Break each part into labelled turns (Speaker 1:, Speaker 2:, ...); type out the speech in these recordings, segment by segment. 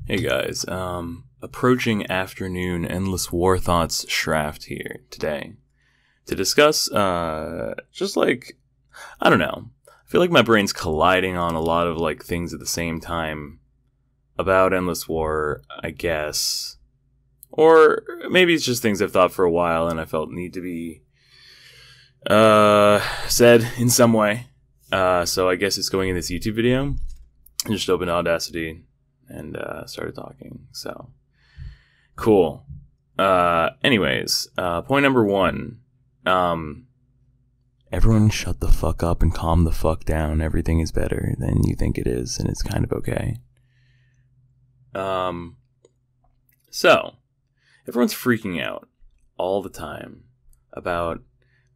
Speaker 1: Hey guys, approaching afternoon Endless War Thoughts Shraft here today to discuss, just like, I don't know, I feel like my brain's colliding on a lot of like things at the same time about Endless War, I guess, or maybe it's just things I've thought for a while and I felt need to be, said in some way, so I guess it's going in this YouTube video. I just opened Audacity and started talking. So cool. Anyways, point number one. Everyone shut the fuck up and calm the fuck down. Everything is better than you think it is, and it's kind of okay. So everyone's freaking out all the time about,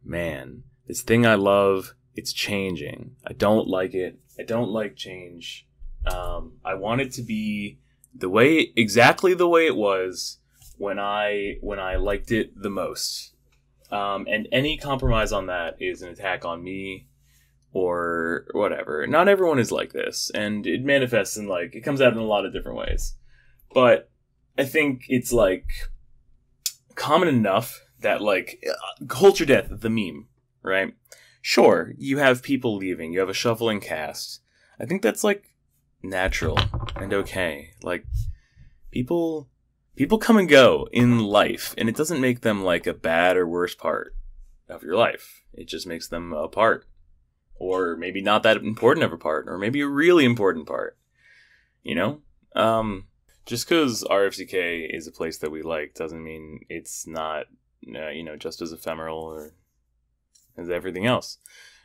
Speaker 1: man, this thing I love, it's changing. I don't like it. I don't like change. I want it to be exactly the way it was when I liked it the most. And any compromise on that is an attack on me or whatever. Not everyone is like this, and it manifests in it comes out in a lot of different ways. But I think it's common enough that culture death, the meme, right? Sure, you have people leaving, you have a shuffling cast. I think that's natural and okay. People come and go in life, and it doesn't make them a bad or worse part of your life. It just makes them a part, or maybe not that important of a part, or maybe a really important part. Just because RFCK is a place that we like doesn't mean it's not just as ephemeral or as everything else.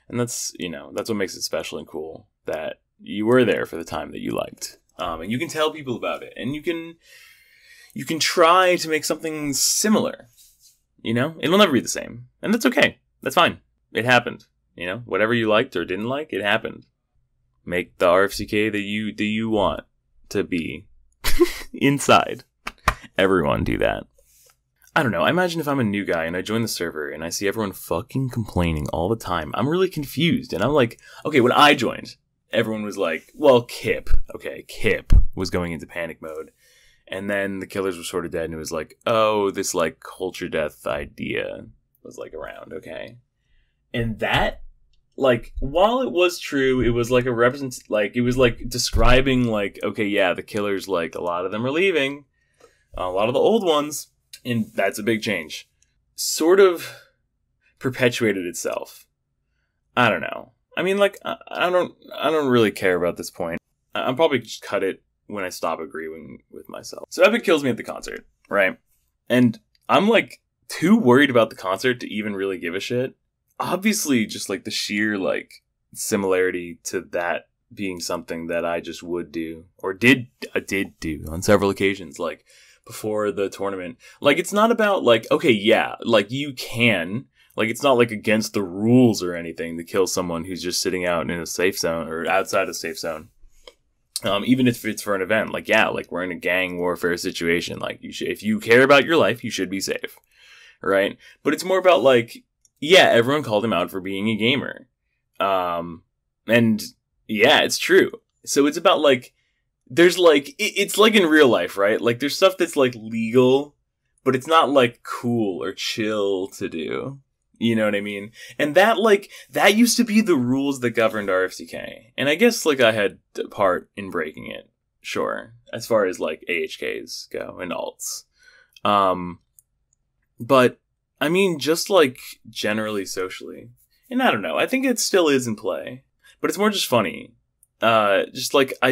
Speaker 1: And that's what makes it special and cool, that you were there for the time that you liked. And you can tell people about it, and you can try to make something similar. It'll never be the same, and that's okay. That's fine. It happened. Whatever you liked or didn't like, it happened. Make the RFCK that you want to be inside. Everyone do that. I don't know. I imagine if I'm a new guy and I join the server and I see everyone fucking complaining all the time, I'm really confused, and I'm okay, when I joined, everyone was well, Kip. Okay, Kip was going into panic mode. And then the killers were sort of dead, and it was oh, this culture death idea was around, okay? And that, while it was true, it was a represent, it was describing okay, yeah, the killers, a lot of them are leaving, a lot of the old ones, and that's a big change. Sort of perpetuated itself. I don't know. I mean, I don't really care about this point. I'll probably just cut it when I stop agreeing with myself. So Epic kills me at the concert, right? And I'm too worried about the concert to even really give a shit. Obviously, just the sheer similarity to that being something that I just would do, or did do on several occasions, before the tournament. It's not about okay, yeah, you can. It's not against the rules or anything to kill someone who's just sitting out in a safe zone or outside a safe zone. Even if it's for an event, we're in a gang warfare situation. If you care about your life, you should be safe, right? But it's more about yeah, everyone called him out for being a gamer, and yeah, it's true. So it's about there's it's in real life, right? There's stuff that's legal, but it's not cool or chill to do. You know what I mean? And that, that used to be the rules that governed RFCK. And I guess, I had a part in breaking it. Sure. As far as, AHKs go and alts. But, I mean, just, generally socially. And I don't know. I think it still is in play. But it's more just funny. I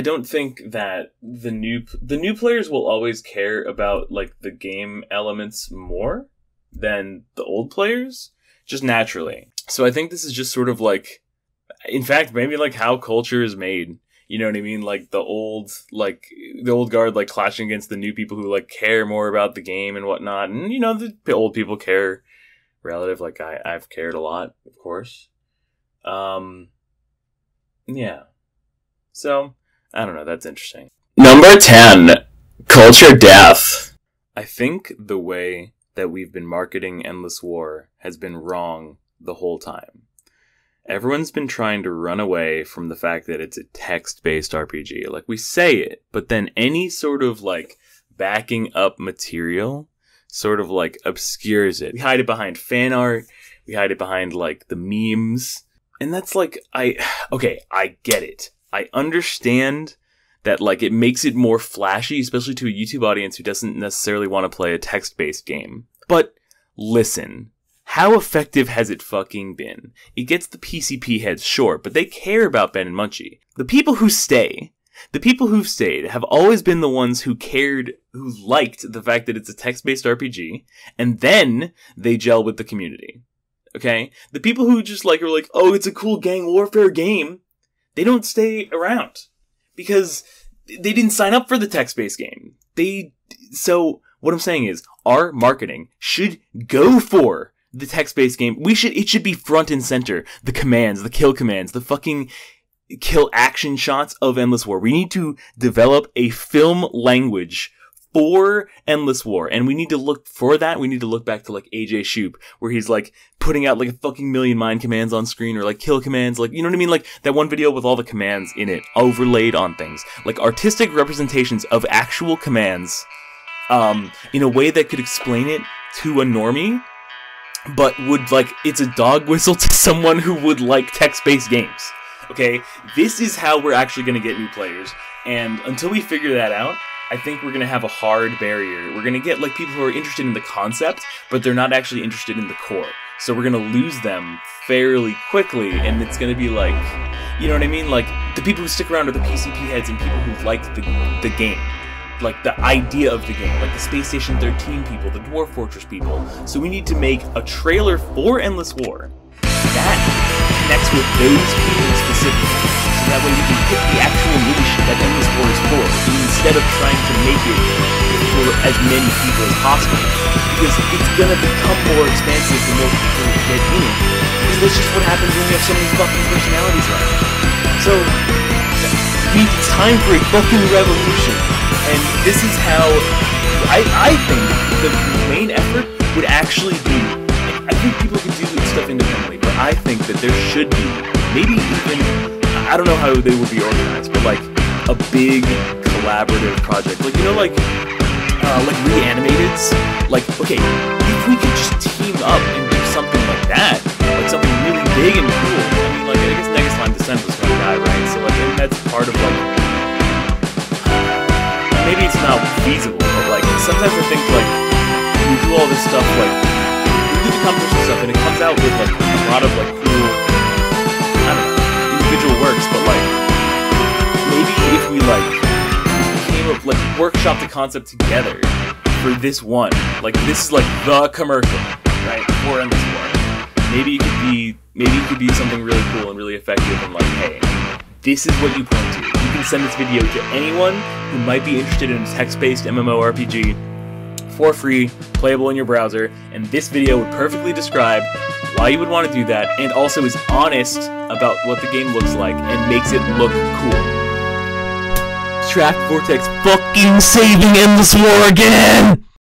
Speaker 1: don't think that the new players will always care about, the game elements more than the old players. Just naturally. So I think this is just sort of in fact, maybe how culture is made. You know what I mean? The old guard clashing against the new people who care more about the game and whatnot. And the old people care relative. I've cared a lot, of course. Yeah. So I don't know. That's interesting. Number 10, culture death. I think the way that we've been marketing Endless War has been wrong the whole time. everyone's been trying to run away from the fact that it's a text-based RPG. Like, we say it, but then any sort of, like, backing up material sort of, like, obscures it. We hide it behind fan art. We hide it behind, like, the memes. And that's, like, okay, I get it. I understand that, like, it makes it more flashy, especially to a YouTube audience who doesn't necessarily want to play a text-based game. But, listen. How effective has it fucking been? It gets the PCP heads, sure, but they care about Ben and Munchie. The people who've stayed have always been the ones who cared, who liked the fact that it's a text-based RPG, and then they gel with the community. Okay? The people who just like are like, oh, it's a cool gang warfare game, they don't stay around. Because they didn't sign up for the text-based game. So, what I'm saying is, our marketing should go for the text-based game. It should be front and center. The commands, the kill commands, the fucking kill action shots of Endless War. We need to develop a film language for Endless War. And we need to look for that. We need to look back to like AJ Shoop, where he's like putting out like a fucking million mind commands on screen, or like kill commands. Like, you know what I mean? Like that one video with all the commands in it overlaid on things. Like artistic representations of actual commands, in a way that could explain it to a normie, but would, like, it's a dog whistle to someone who would like text-based games. Okay? This is how we're actually going to get new players. And until we figure that out, I think we're going to have a hard barrier. We're going to get, like, people who are interested in the concept, but they're not actually interested in the core. So we're going to lose them fairly quickly, and it's going to be like, you know what I mean? Like, the people who stick around are the PCP heads and people who like the game. Like, the idea of the game, like the Space Station 13 people, the Dwarf Fortress people. So we need to make a trailer for Endless War that connects with those people specifically. So that way we can pick the actual niche that Endless War is for, instead of trying to make it for as many people as possible. Because it's gonna become more expansive the more people get in it. Because that's just what happens when we have so many fucking personalities left. So, it's time for a fucking revolution. And this is how I think the main effort would actually be. I think people can do stuff independently, but I think that there should be, maybe even, I don't know how they would be organized, but like a big collaborative project. Like, you know, like Reanimatids. Like, okay, if we could just team up and do something like that, like something really big and cool. I mean, like, I guess Negasline Descent was gonna die, right? So like, maybe that's part of like. Maybe it's not feasible, but like sometimes I think like we do all this stuff, like we do the competition stuff, and it comes out with like a lot of like cool, I don't know, individual works. But like maybe if we like came up, like workshop the concept together for this one, like this is like the commercial, right? For Endless War. Maybe it could be something really cool and really effective, and like, hey, this is what you point to. You can send this video to anyone who might be interested in a text-based MMORPG for free, playable in your browser, and this video would perfectly describe why you would want to do that, and also is honest about what the game looks like and makes it look cool. Trapped Vortex fucking saving Endless War again!